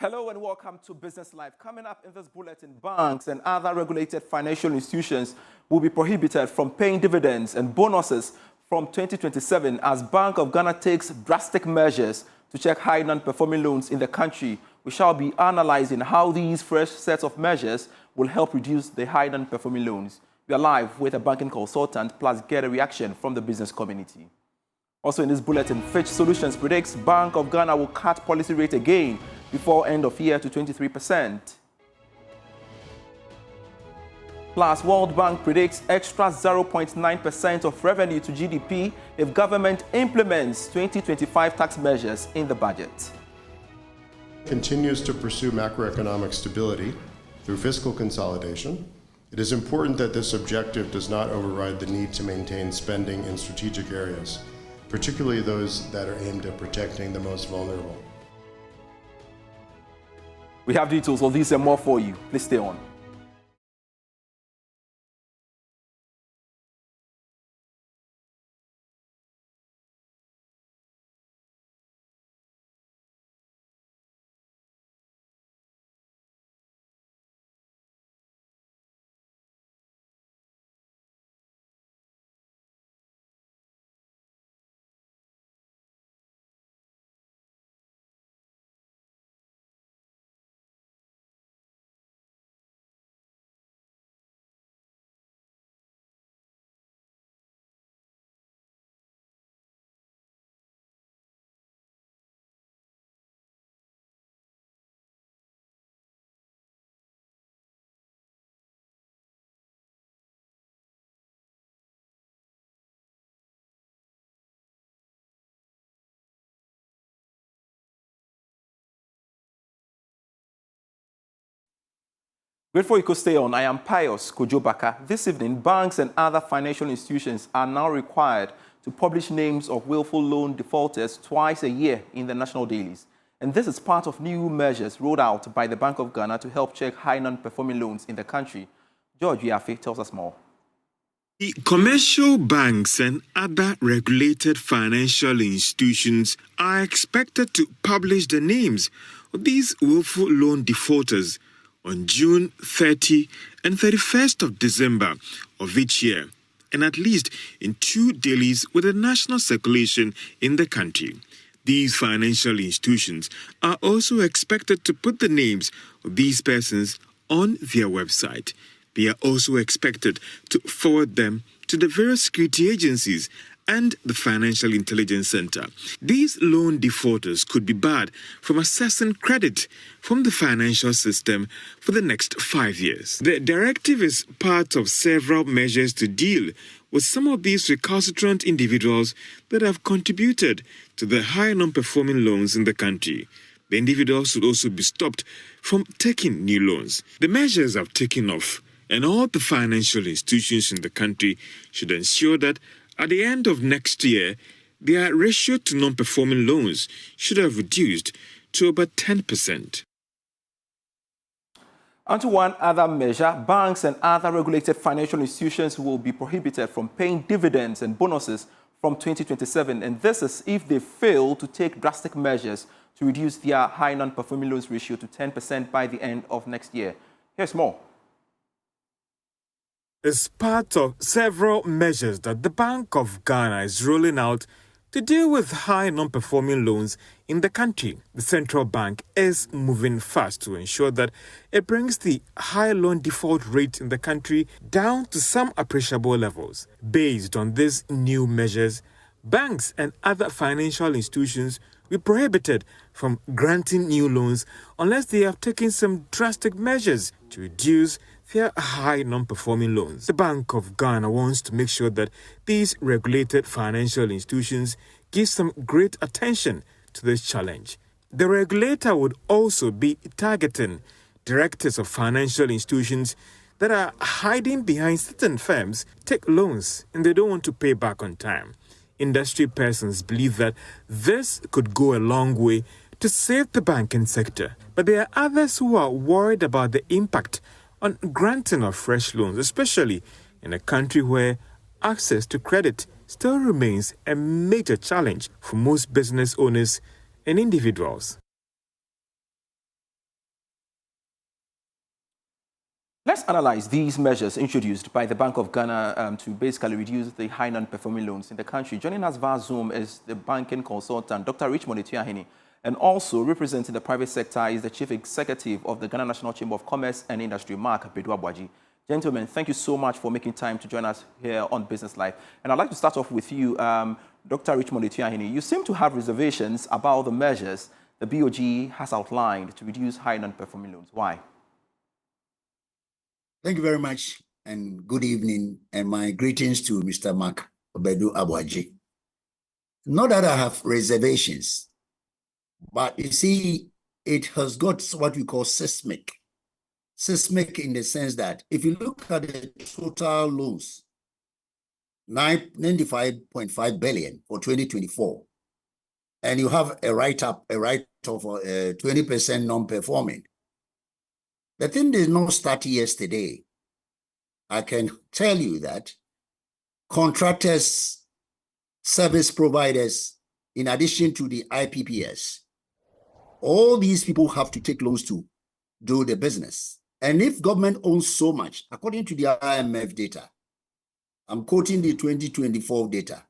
Hello and welcome to Business Live. Coming up in this bulletin, banks and other regulated financial institutions will be prohibited from paying dividends and bonuses from 2027 as Bank of Ghana takes drastic measures to check high non-performing loans in the country. We shall be analyzing how these fresh sets of measures will help reduce the high non-performing loans. We are live with a banking consultant, plus get a reaction from the business community. Also in this bulletin, Fitch Solutions predicts Bank of Ghana will cut policy rate again before end of year to 23%. Plus, World Bank predicts extra 0.9% of revenue to GDP if government implements 2025 tax measures in the budget. Continues to pursue macroeconomic stability through fiscal consolidation. It is important that this objective does not override the need to maintain spending in strategic areas, particularly those that are aimed at protecting the most vulnerable. We have details of these and more for you. Please stay on. Before you could stay on, I am Pius Kojobaka. This evening, banks and other financial institutions are now required to publish names of willful loan defaulters twice a year in the national dailies. And this is part of new measures rolled out by the Bank of Ghana to help check high non-performing loans in the country. George Yafe tells us more. The commercial banks and other regulated financial institutions are expected to publish the names of these willful loan defaulters on June 30 and 31st of December of each year, and at least in 2 dailies with a national circulation in the country. These financial institutions are also expected to put the names of these persons on their website. They are also expected to forward them to the various security agencies and the Financial Intelligence Center. These loan defaulters could be barred from accessing credit from the financial system for the next 5 years. The directive is part of several measures to deal with some of these recalcitrant individuals that have contributed to the high non-performing loans in the country. The individuals should also be stopped from taking new loans. The measures have taken off, and all the financial institutions in the country should ensure that at the end of next year, their ratio to non-performing loans should have reduced to about 10%. And to one other measure, banks and other regulated financial institutions will be prohibited from paying dividends and bonuses from 2027. And this is if they fail to take drastic measures to reduce their high non-performing loans ratio to 10% by the end of next year. Here's more. As part of several measures that the Bank of Ghana is rolling out to deal with high non-performing loans in the country, the central bank is moving fast to ensure that it brings the high loan default rate in the country down to some appreciable levels. Based on these new measures, banks and other financial institutions will be prohibited from granting new loans unless they have taken some drastic measures to reduce their high non-performing loans. The Bank of Ghana wants to make sure that these regulated financial institutions give some great attention to this challenge. The regulator would also be targeting directors of financial institutions that are hiding behind certain firms, take loans, and they don't want to pay back on time. Industry persons believe that this could go a long way to save the banking sector. But there are others who are worried about the impact on granting of fresh loans, especially in a country where access to credit still remains a major challenge for most business owners and individuals. let's analyze these measures introduced by the Bank of Ghana to basically reduce the high non-performing loans in the country. Joining us via Zoom is the banking consultant, Dr. Richmond Etuahini, and also representing the private sector is the Chief Executive of the Ghana National Chamber of Commerce and Industry, Mark Bedu-Abuaji. Gentlemen, thank you so much for making time to join us here on Business Live. And I'd like to start off with you, Dr. Richmond Etuahini. You seem to have reservations about the measures the BOG has outlined to reduce high non-performing loans. Why? Thank you very much, and good evening, and my greetings to Mr. Mark Bedu-Abuaji. Not that I have reservations, but you see, it has got what we call seismic. Seismic in the sense that if you look at the total loans, 95.5 billion for 2024, and you have a write-off of 20% non-performing. The thing did not start yesterday. I can tell you that contractors, service providers, in addition to the IPPS, all these people have to take loans to do the business. And if government owns so much, according to the IMF data, I'm quoting the 2024 data,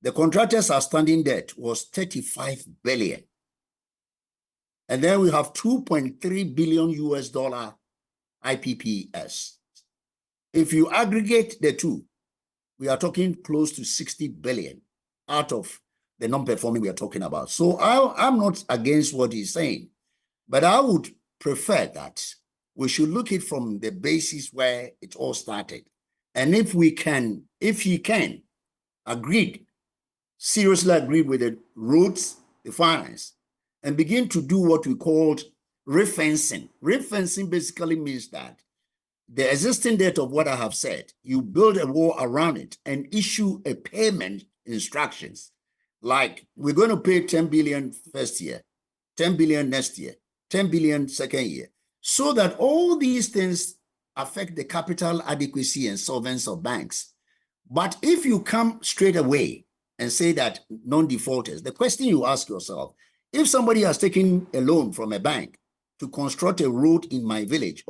the contractors' outstanding debt was 35 billion. And then we have 2.3 billion US dollar IPPS. If you aggregate the two, we are talking close to 60 billion out of the non-performing we are talking about. So I'm not against what he's saying, but I would prefer that we should look at it from the basis where it all started. And if he can seriously agree with the roads, the finance, and begin to do what we called refencing. Refencing basically means that the existing debt of what I have said, you build a wall around it and issue a payment instructions. Like, we're going to pay 10 billion first year, 10 billion next year, 10 billion second year, so that all these things affect the capital adequacy and solvency of banks. But if you come straight away and say that non-defaulters, the question you ask yourself, if somebody has taken a loan from a bank to construct a road in my village,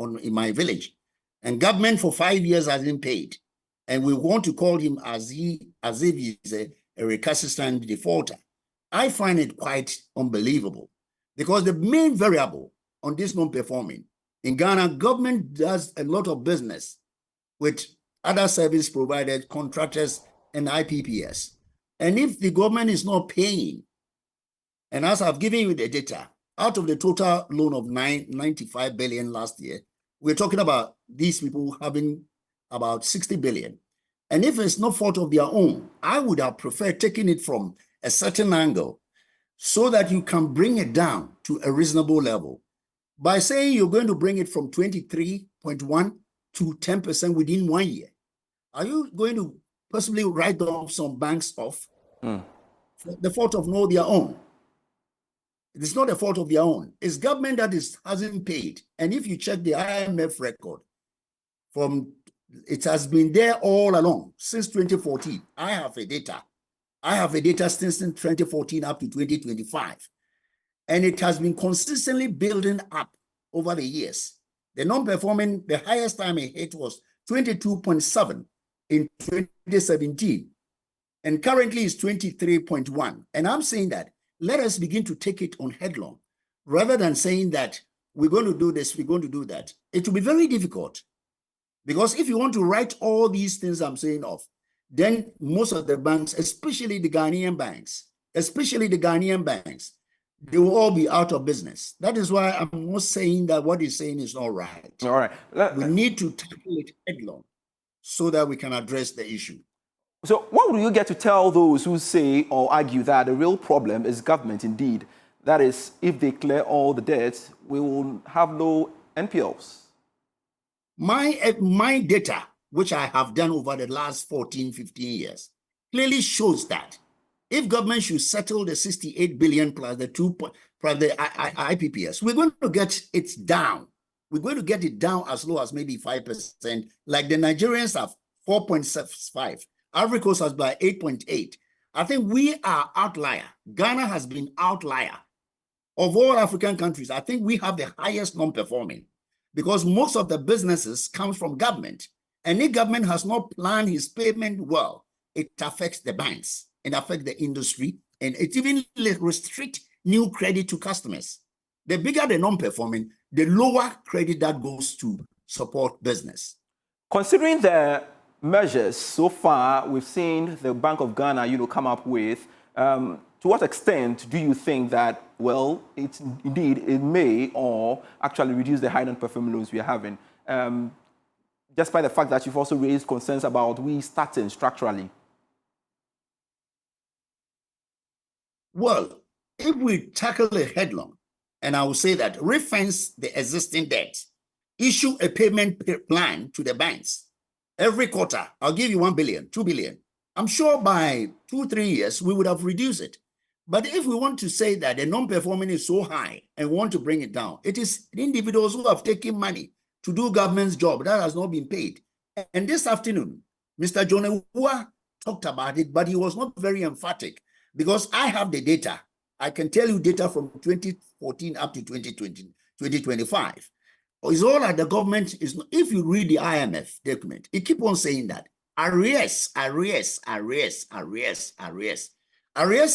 and government for 5 years hasn't paid, and we want to call him as if he's a recalcitrant defaulter, I find it quite unbelievable, because the main variable on this non-performing in Ghana, government does a lot of business with other service providers, contractors, and IPPS. And if the government is not paying, and as I've given you the data, out of the total loan of 95 billion last year, we're talking about these people having about 60 billion. And if it's no fault of their own, I would have preferred taking it from a certain angle so that you can bring it down to a reasonable level. By saying you're going to bring it from 23.1 to 10% within 1 year, are you going to possibly write off some banks off? For the fault of no their own? It is not a fault of their own. It's government that hasn't paid. And if you check the IMF record, it has been there all along since 2014. I have a data since 2014 up to 2025. And it has been consistently building up over the years. The non-performing, the highest time it hit was 22.7 in 2017. And currently it's 23.1. And I'm saying that let us begin to take it on headlong, rather than saying that we're going to do this, we're going to do that. It will be very difficult, because if you want to write all these things I'm saying off, then most of the banks, especially the Ghanaian banks, they will all be out of business. That is why I'm not saying that what he's saying is not right. All right. We need to tackle it headlong so that we can address the issue. So what will you get to tell those who say or argue that the real problem is government indeed? That is, if they clear all the debts, we will have low NPLs. My data, which I have done over the last 14, 15 years, clearly shows that if government should settle the 68 billion plus the IPPS, we're going to get it down. We're going to get it down as low as maybe 5%, like the Nigerians have 4.75. Ivory Coast has by 8.8. I think we are outlier. Ghana has been outlier. Of all African countries, I think we have the highest non-performing. because most of the businesses come from government. And if government has not planned his payment well, it affects the banks and affects the industry, and it even restrict new credit to customers. The bigger the non-performing, the lower credit that goes to support business. Considering the measures so far we've seen the Bank of Ghana, come up with, to what extent do you think that, well, it may or actually reduce the high non-performing loans we are having, despite the fact that you've also raised concerns about we starting structurally? Well, if we tackle it headlong, and I will say that refinance the existing debt, issue a payment plan to the banks. Every quarter, I'll give you 1 billion, 2 billion. I'm sure by 2-3 years, we would have reduced it. But if we want to say that the non-performing is so high and want to bring it down, it is individuals who have taken money to do government's job that has not been paid. And this afternoon, Mr. John Ewua talked about it, but he was not very emphatic because I have the data. I can tell you data from 2014 up to 2020, 2025. It's all that the government is. If you read the IMF document, it keeps on saying that arrears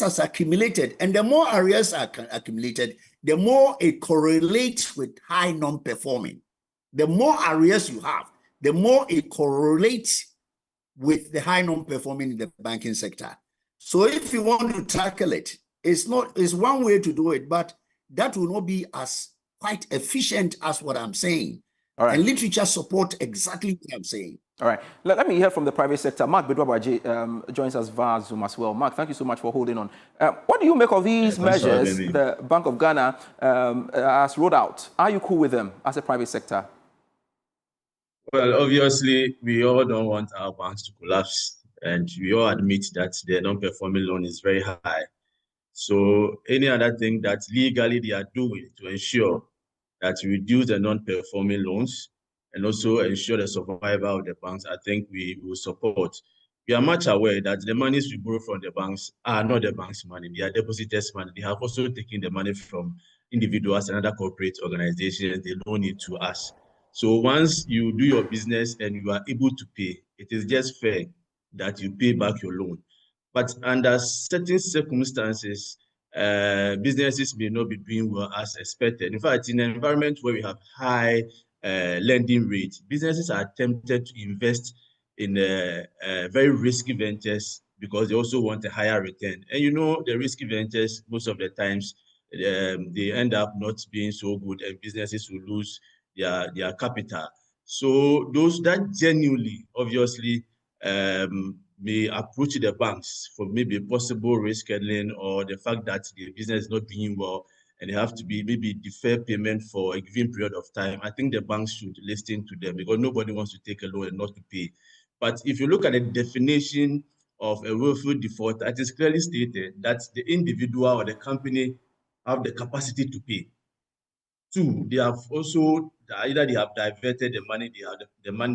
has accumulated, and the more arrears are accumulated, the more it correlates with high non-performing. The more arrears you have, the more it correlates with the high non-performing in the banking sector. So if you want to tackle it, it's one way to do it, but that will not be as quite efficient as what I'm saying. All right. And literature support exactly what I'm saying. All right. Let me hear from the private sector. Mark Bedwabaji joins us via Zoom as well. Mark, thank you so much for holding on. What do you make of these measures the Bank of Ghana has rolled out? Are you cool with them as a private sector? Well, obviously, we all don't want our banks to collapse, and we all admit that the non-performing loan is very high. So any other thing that legally they are doing to ensure that we reduce the non-performing loans and also ensure the survival of the banks, I think we will support. We are much aware that the monies we borrow from the banks are not the bank's money. They are depositors' money. They have also taken the money from individuals and other corporate organizations. They loan it to us. So once you do your business and you are able to pay, it is just fair that you pay back your loan. But under certain circumstances, businesses may not be doing well as expected. In fact, in an environment where we have high lending rates, businesses are tempted to invest in very risky ventures because they also want a higher return. And the risky ventures, most of the times, they end up not being so good and businesses will lose their capital. So those that genuinely, obviously, may approach the banks for maybe possible risk handling or the fact that the business is not doing well and they have to be maybe defer payment for a given period of time. I think the banks should listen to them because nobody wants to take a loan and not to pay. But if you look at the definition of a willful defaulter, it is clearly stated that the individual or the company have the capacity to pay. 2, they have also either they have diverted the money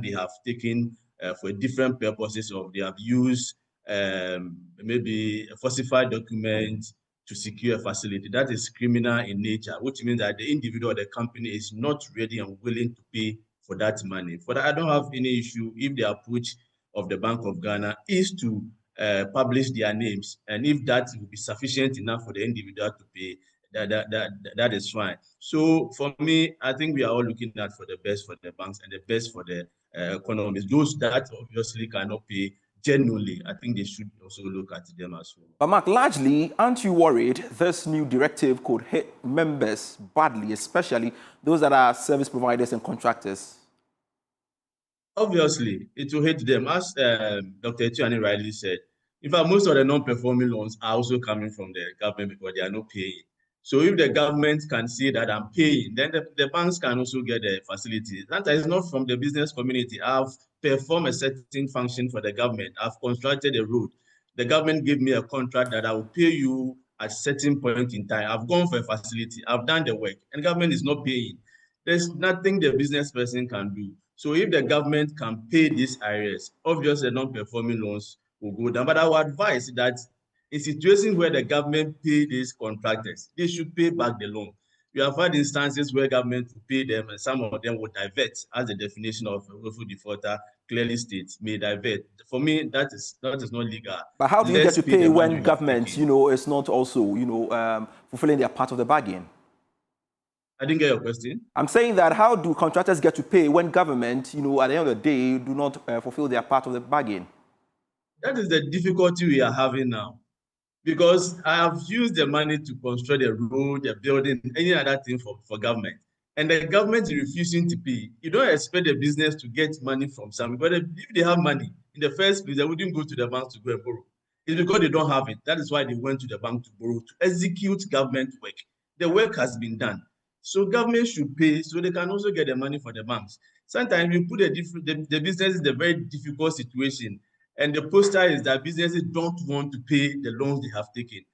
they have taken for different purposes, or they have used maybe a falsified document to secure a facility. That is criminal in nature, which means that the individual or the company is not ready and willing to pay for that money. For that, I don't have any issue if the approach of the Bank of Ghana is to publish their names, and if that will be sufficient enough for the individual to pay, that is fine. So for me, I think we are all looking at for the best for the banks and the best for the economies. Those that obviously cannot pay genuinely, I think they should also look at them as well. But Mark, largely, aren't you worried this new directive could hit members badly, especially those that are service providers and contractors? Obviously, it will hit them. As Dr. Etienne rightly said, in fact, most of the non-performing loans are also coming from the government because they are not paying. So if the government can see that I'm paying, then the banks can also get the facility. That is not from the business community. I've performed a certain function for the government. I've constructed a road. The government gave me a contract that I will pay you at a certain point in time. I've gone for a facility. I've done the work, and the government is not paying. There's nothing the business person can do. So if the government can pay these areas, obviously non-performing loans will go down. But I would advise that in situations where the government pay these contractors, they should pay back the loan. We have had instances where government will pay them and some of them will divert, as the definition of a willful defulter clearly states, may divert. For me, that is not legal. But how do you get Let's to pay pay the money when we have government, taken. is not also, fulfilling their part of the bargain? I didn't get your question. I'm saying that how do contractors get to pay when government, at the end of the day, do not fulfill their part of the bargain? That is the difficulty we are having now. Because I have used the money to construct a road, a building, any other thing for government. And the government is refusing to pay. You don't expect the business to get money from something. But if they have money, in the first place, they wouldn't go to the bank to go and borrow. It's because they don't have it. That is why they went to the bank to borrow, to execute government work. The work has been done. So government should pay so they can also get the money for the banks. Sometimes you put the business in a very difficult situation. And the poster is that businesses don't want to pay the loans they have taken.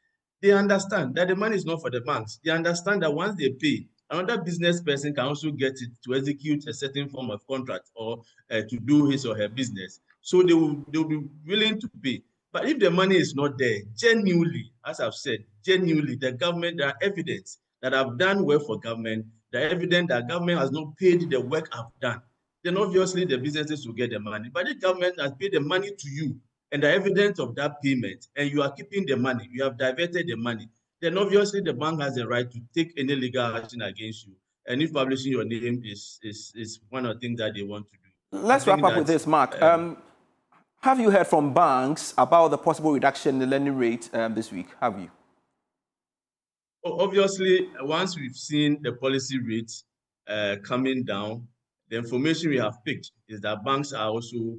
They understand that the money is not for the banks. They understand that once they pay, another business person can also get it to execute a certain form of contract or to do his or her business. So they will be willing to pay. But if the money is not there, genuinely, as I've said, genuinely, the government, there are evidence that I've done well for government, the evidence that government has not paid the work I've done. Then obviously the businesses will get the money. But the government has paid the money to you and the evidence of that payment, and you are keeping the money, you have diverted the money, then obviously the bank has the right to take any legal action against you. And if publishing your name is one of the things that they want to do. Let's wrap up with this, Mark. Have you heard from banks about the possible reduction in the lending rate this week? Have you? Obviously, once we've seen the policy rate coming down, the information we have picked is that banks are also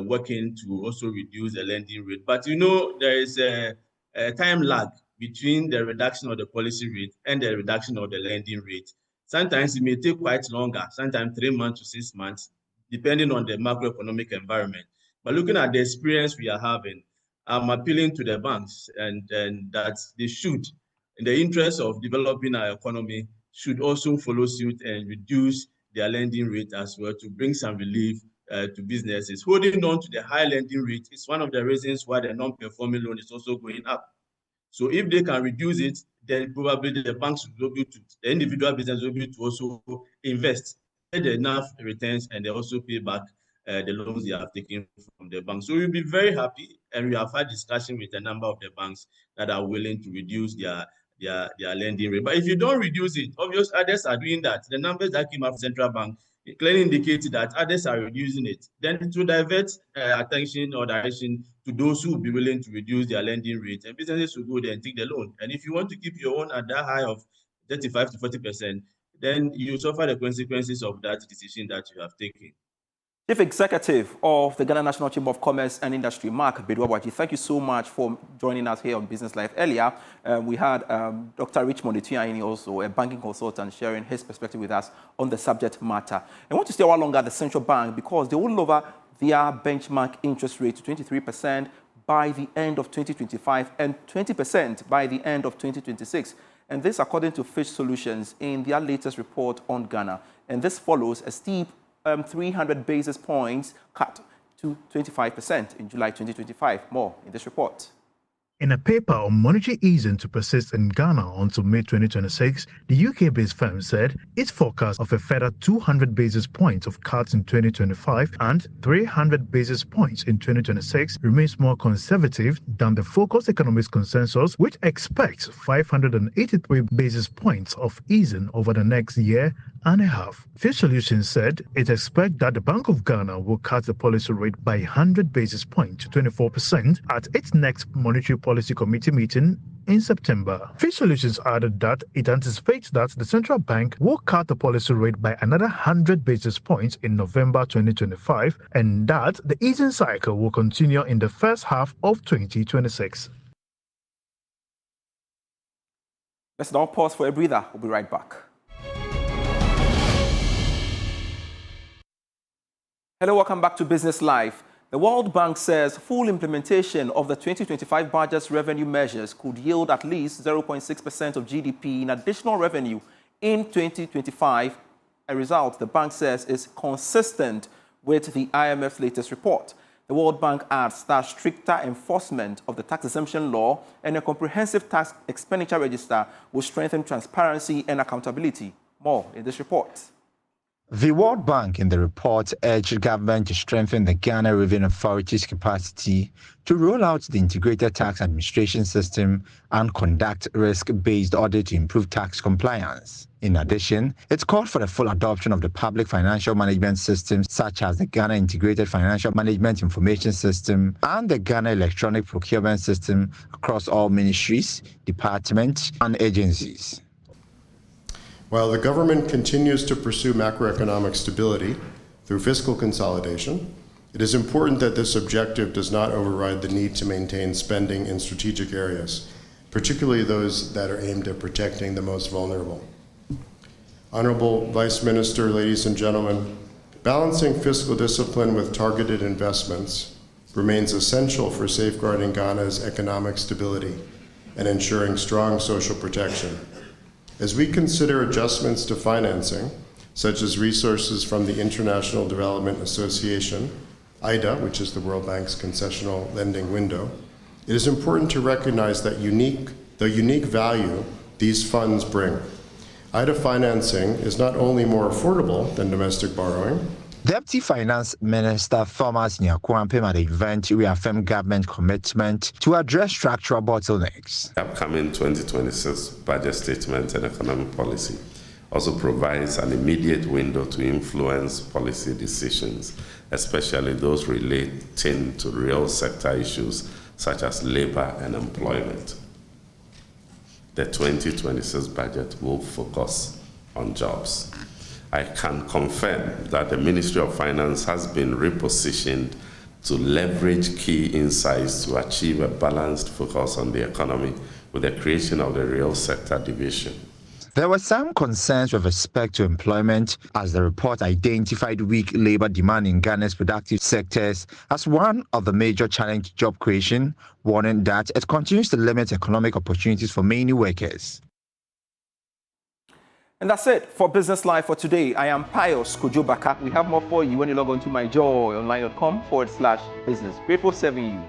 working to also reduce the lending rate. But there is a time lag between the reduction of the policy rate and the reduction of the lending rate. Sometimes it may take quite longer, sometimes 3 months to 6 months, depending on the macroeconomic environment. But looking at the experience we are having, I'm appealing to the banks and that they should, in the interest of developing our economy, should also follow suit and reduce their lending rate as well to bring some relief to businesses. Holding on to the high lending rate is one of the reasons why the non-performing loan is also going up. So if they can reduce it, then probably the banks will be able to, the individual business will be able to also invest, get enough returns, and they also pay back the loans they have taken from the bank. So we'll be very happy, and we have had discussion with a number of the banks that are willing to reduce their lending rate. But if you don't reduce it, obviously others are doing that. The numbers that came out from Central Bank clearly indicated that others are reducing it. Then it will divert attention or direction to those who will be willing to reduce their lending rate, and businesses will go there and take the loan. And if you want to keep your own at that high of 35 to 40%, then you suffer the consequences of that decision that you have taken. Chief Executive of the Ghana National Chamber of Commerce and Industry, Mark Bedwabwaji, thank you so much for joining us here on Business Live. Earlier, we had Dr. Richmond Etuyaini, also a banking consultant, sharing his perspective with us on the subject matter. I want to stay a while longer at the central bank because they will lower their benchmark interest rate to 23% by the end of 2025 and 20% by the end of 2026. And this according to Fitch Solutions in their latest report on Ghana. And this follows a steep 300 basis points cut to 25% in July 2025. More in this report. In a paper on monetary easing to persist in Ghana until May 2026, the UK-based firm said its forecast of a further 200 basis points of cuts in 2025 and 300 basis points in 2026 remains more conservative than the Focus Economics consensus, which expects 583 basis points of easing over the next year and a half. Fitch Solutions said it expects that the Bank of Ghana will cut the policy rate by 100 basis points to 24% at its next monetary policy committee meeting in September. Fitch Solutions added that it anticipates that the central bank will cut the policy rate by another 100 basis points in November 2025 and that the easing cycle will continue in the first half of 2026. Let's now pause for a breather. We'll be right back. Hello, welcome back to Business Live. The World Bank says full implementation of the 2025 budget's revenue measures could yield at least 0.6% of GDP in additional revenue in 2025, a result the bank says is consistent with the IMF's latest report. The World Bank adds that stricter enforcement of the tax exemption law and a comprehensive tax expenditure register will strengthen transparency and accountability. More in this report. The World Bank in the report urged government to strengthen the Ghana Revenue Authority's capacity to roll out the integrated tax administration system and conduct risk-based audit to improve tax compliance. In addition, it called for the full adoption of the public financial management systems such as the Ghana Integrated Financial Management Information System and the Ghana Electronic Procurement System across all ministries, departments, and agencies. While the government continues to pursue macroeconomic stability through fiscal consolidation, it is important that this objective does not override the need to maintain spending in strategic areas, particularly those that are aimed at protecting the most vulnerable. Honorable Vice Minister, ladies and gentlemen, balancing fiscal discipline with targeted investments remains essential for safeguarding Ghana's economic stability and ensuring strong social protection. As we consider adjustments to financing, such as resources from the International Development Association, IDA, which is the World Bank's concessional lending window, it is important to recognize that the unique value these funds bring. IDA financing is not only more affordable than domestic borrowing. Deputy Finance Minister Thomas Nyakwampem at the event reaffirmed government commitment to address structural bottlenecks. The upcoming 2026 budget statement and economic policy also provides an immediate window to influence policy decisions, especially those relating to real sector issues such as labor and employment. The 2026 budget will focus on jobs. I can confirm that the Ministry of Finance has been repositioned to leverage key insights to achieve a balanced focus on the economy with the creation of the real sector division. There were some concerns with respect to employment, as the report identified weak labor demand in Ghana's productive sectors as one of the major challenges to job creation, warning that it continues to limit economic opportunities for many workers. And that's it for Business Live for today. I am Pius Kojobaka. We have more for you when you log on to myjoyonline.com/business. Grateful serving you.